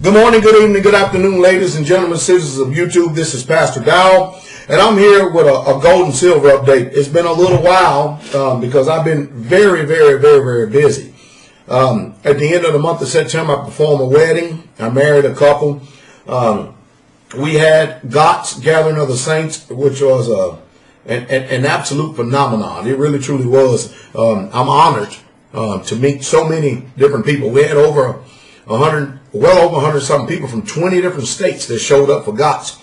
Good morning, good evening, good afternoon, ladies and gentlemen, citizens of YouTube. This is Pastor Dow, and I'm here with a gold and silver update. It's been a little while because I've been very busy. At the end of the month of September, I performed a wedding. I married a couple. We had God's Gathering of the Saints, which was an absolute phenomenon. It really, truly was. I'm honored to meet so many different people. We had over 100 something people from 20 different states that showed up for God's.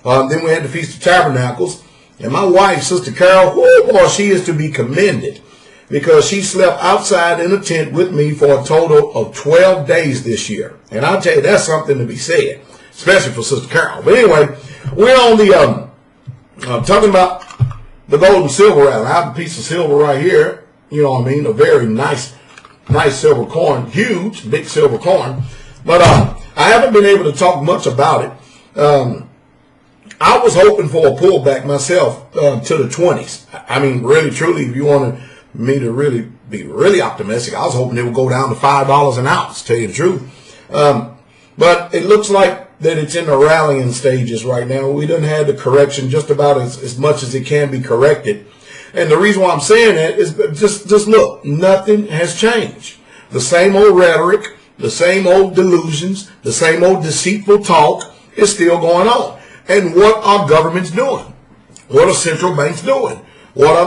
Then we had the Feast of Tabernacles, and my wife, Sister Carol, oh boy, she is to be commended because she slept outside in a tent with me for a total of 12 days this year. And I'll tell you, that's something to be said, especially for Sister Carol. But anyway, we're on the talking about the gold and silver round. I have a piece of silver right here. You know what I mean? A very nice silver coin, huge, big silver coin. But I haven't been able to talk much about it. I was hoping for a pullback myself to the 20s. I mean, really, truly, if you wanted me to really be really optimistic, I was hoping it would go down to $5 an ounce, to tell you the truth. But it looks like that it's in the rallying stages right now. We done had the correction just about as much as it can be corrected. And the reason why I'm saying that is just look, nothing has changed. The same old rhetoric, the same old delusions, the same old deceitful talk is still going on. And what are governments doing? What are central banks doing? What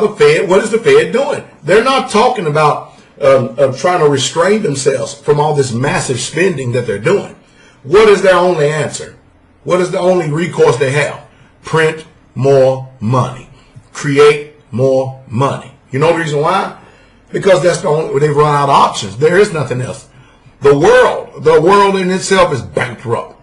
is the Fed doing? They're not talking about trying to restrain themselves from all this massive spending that they're doing. What is their only answer? What is the only recourse they have? Print more money. Create more money. You know the reason why? Because that's the only way. They've run out of options. There is nothing else. The world in itself is bankrupt.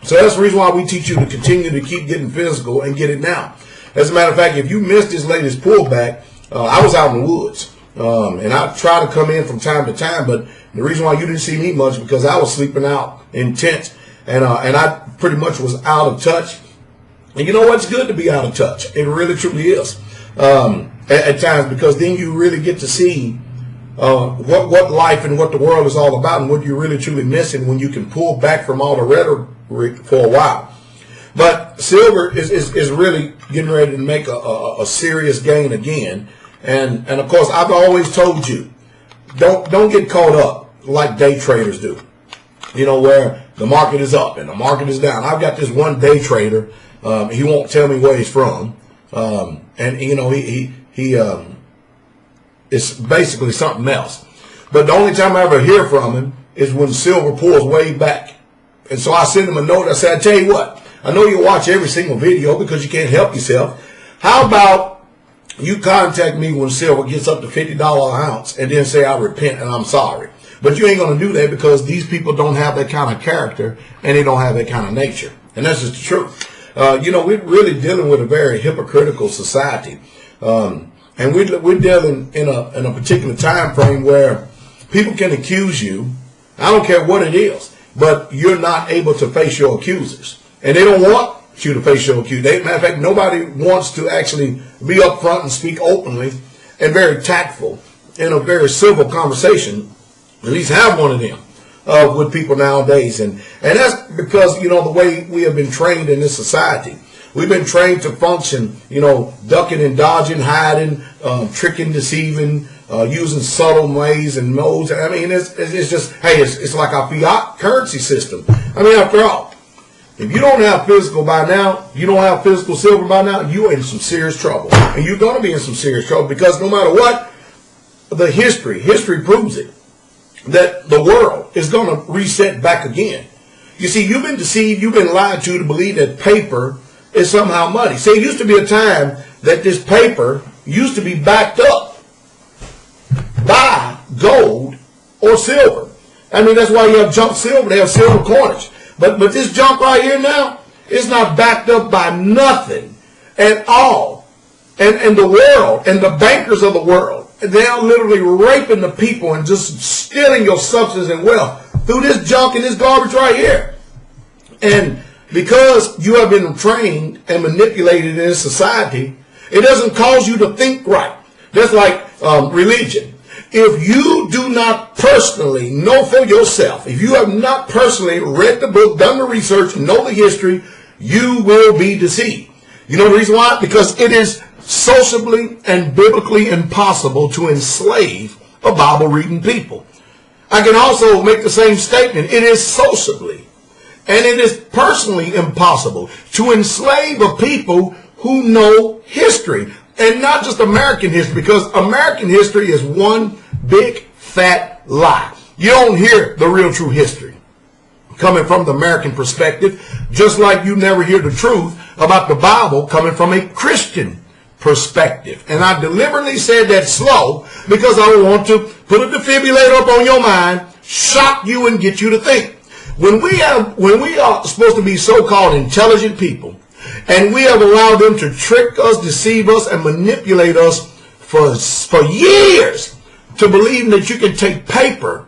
So that's the reason why we teach you to continue to keep getting physical and get it now. As a matter of fact, if you missed this latest pullback, I was out in the woods. And I try to come in from time to time, but the reason why you didn't see me much because I was sleeping out in tents, and I pretty much was out of touch. And you know what? It's good to be out of touch. It really, truly is. At times, because then you really get to see what life and what the world is all about and what you're really, truly missing when you can pull back from all the rhetoric for a while. But silver is really getting ready to make a serious gain again. And of course, I've always told you, don't get caught up like day traders do. You know, where the market is up and the market is down. I've got this one day trader. He won't tell me where he's from. And you know, he it's basically something else. But the only time I ever hear from him is when silver pulls way back. And so I send him a note. I say, I tell you what, I know you watch every single video because you can't help yourself. How about you contact me when silver gets up to $50 an ounce and then say I repent and I'm sorry. But you ain't going to do that because these people don't have that kind of character and they don't have that kind of nature. And that's just the truth. You know, we're really dealing with a very hypocritical society. And we're dealing in a particular time frame where people can accuse you. I don't care what it is, but you're not able to face your accusers. And they don't want you to face your accusers. Matter of fact, nobody wants to actually be upfront and speak openly and very tactful in a very civil conversation. At least have one of them with people nowadays. And that's because, you know, the way we have been trained in this society. We've been trained to function, you know, ducking and dodging, hiding, tricking, deceiving, using subtle ways and modes. I mean, it's just, hey, it's like our fiat currency system. I mean, after all, if you don't have physical by now, you don't have physical silver by now, you're in some serious trouble. And you're going to be in some serious trouble because no matter what, the history proves it, that the world is going to reset back again. You see, you've been deceived, you've been lied to believe that paper is somehow money. See, it used to be a time that this paper used to be backed up by gold or silver. I mean, that's why you have junk silver. They have silver coinage. But this junk right here now is not backed up by nothing at all. And the world and the bankers of the world, they're literally raping the people and just stealing your substance and wealth through this junk and this garbage right here. And because you have been trained and manipulated in this society, it doesn't cause you to think right. Just like religion. If you do not personally know for yourself, if you have not personally read the book, done the research, know the history, you will be deceived. You know the reason why? Because it is socially and biblically impossible to enslave a Bible-reading people. I can also make the same statement. It is socially and it is personally impossible to enslave a people who know history. And not just American history, because American history is one big fat lie. You don't hear the real true history coming from the American perspective, just like you never hear the truth about the Bible coming from a Christian perspective. And I deliberately said that slow because I want to put a defibrillator up on your mind, shock you, and get you to think. When we are supposed to be so-called intelligent people, and we have allowed them to trick us, deceive us, and manipulate us for years to believe that you can take paper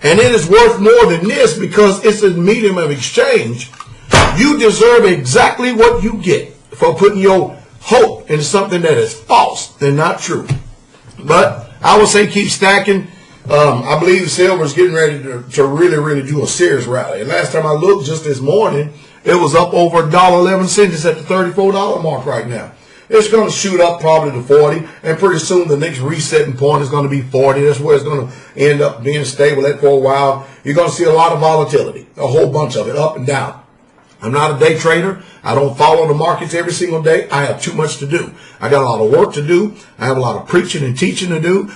and it is worth more than this because it's a medium of exchange. You deserve exactly what you get for putting your hope in something that is false and not true. But I would say keep stacking. I believe silver is getting ready to really do a serious rally. And last time I looked, just this morning, it was up over $1.11. It's at the $34 mark right now. It's going to shoot up probably to 40, and pretty soon the next resetting point is going to be 40. That's where it's going to end up being stable at for a while. You're going to see a lot of volatility, a whole bunch of it, up and down. I'm not a day trader. I don't follow the markets every single day. I have too much to do. I got a lot of work to do. I have a lot of preaching and teaching to do.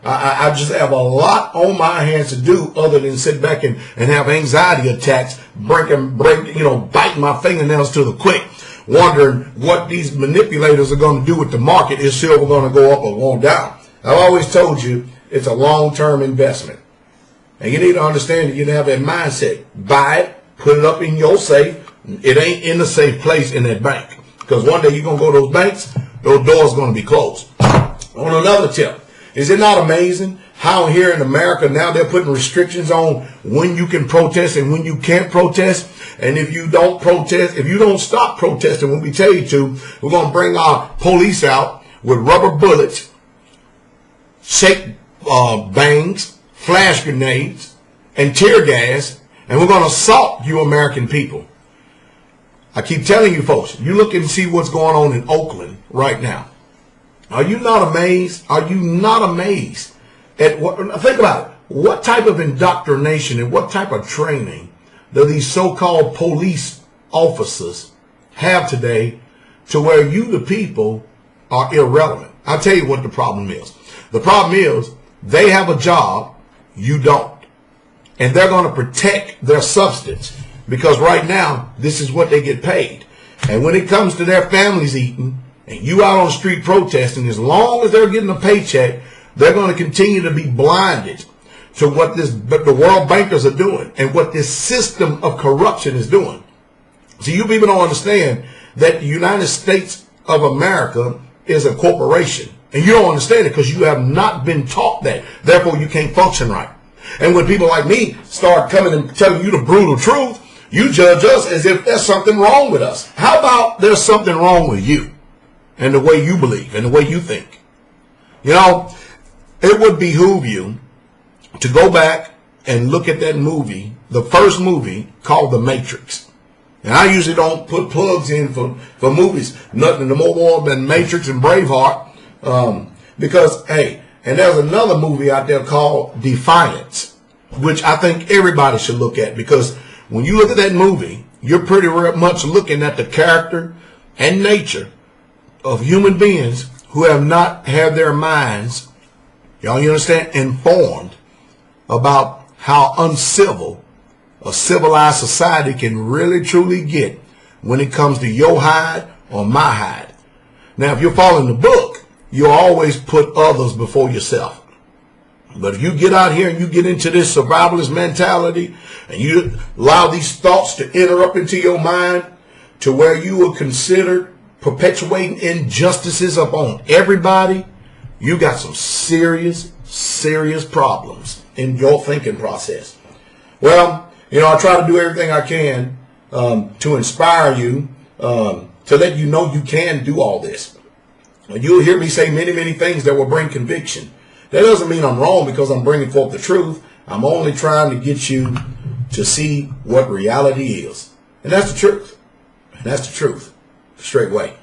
I just have a lot on my hands to do other than sit back and have anxiety attacks, biting my fingernails to the quick, wondering what these manipulators are going to do with the market. Is silver going to go up or go down? I've always told you it's a long-term investment. And you need to understand that you need to have that mindset. Buy it. Put it up in your safe. It ain't in the safe place in that bank. Because one day you're going to go to those banks, those doors are going to be closed. On another tip, is it not amazing how here in America now they're putting restrictions on when you can protest and when you can't protest? And if you don't protest, if you don't stop protesting when we tell you to, we're going to bring our police out with rubber bullets, shake bangs, flash grenades, and tear gas. And we're going to assault you American people. I keep telling you folks, you look and see what's going on in Oakland right now. Are you not amazed? Are you not amazed at what? Think about it. What type of indoctrination and what type of training do these so-called police officers have today to where you, the people, are irrelevant? I'll tell you what the problem is. The problem is they have a job, you don't. And they're going to protect their substance because right now, this is what they get paid. And when it comes to their families eating and you out on the street protesting, as long as they're getting a paycheck, they're going to continue to be blinded to what the world bankers are doing and what this system of corruption is doing. So you people don't understand that the United States of America is a corporation. And you don't understand it because you have not been taught that. Therefore, you can't function right. And when people like me start coming and telling you the brutal truth, you judge us as if there's something wrong with us. How about there's something wrong with you and the way you believe and the way you think? You know, it would behoove you to go back and look at that movie, the first movie called The Matrix. And I usually don't put plugs in for movies, nothing more than Matrix and Braveheart, because, hey, and there's another movie out there called Defiance, which I think everybody should look at, because when you look at that movie, you're pretty much looking at the character and nature of human beings who have not had their minds, y'all understand, informed about how uncivil a civilized society can really truly get when it comes to your hide or my hide. Now, if you're following the book, you'll always put others before yourself. But if you get out here and you get into this survivalist mentality and you allow these thoughts to enter up into your mind to where you will consider perpetuating injustices upon everybody, you got some serious problems in your thinking process. Well, you know, I try to do everything I can to inspire you, to let you know you can do all this. You'll hear me say many things that will bring conviction. That doesn't mean I'm wrong because I'm bringing forth the truth. I'm only trying to get you to see what reality is. And that's the truth. And that's the truth. Straight way.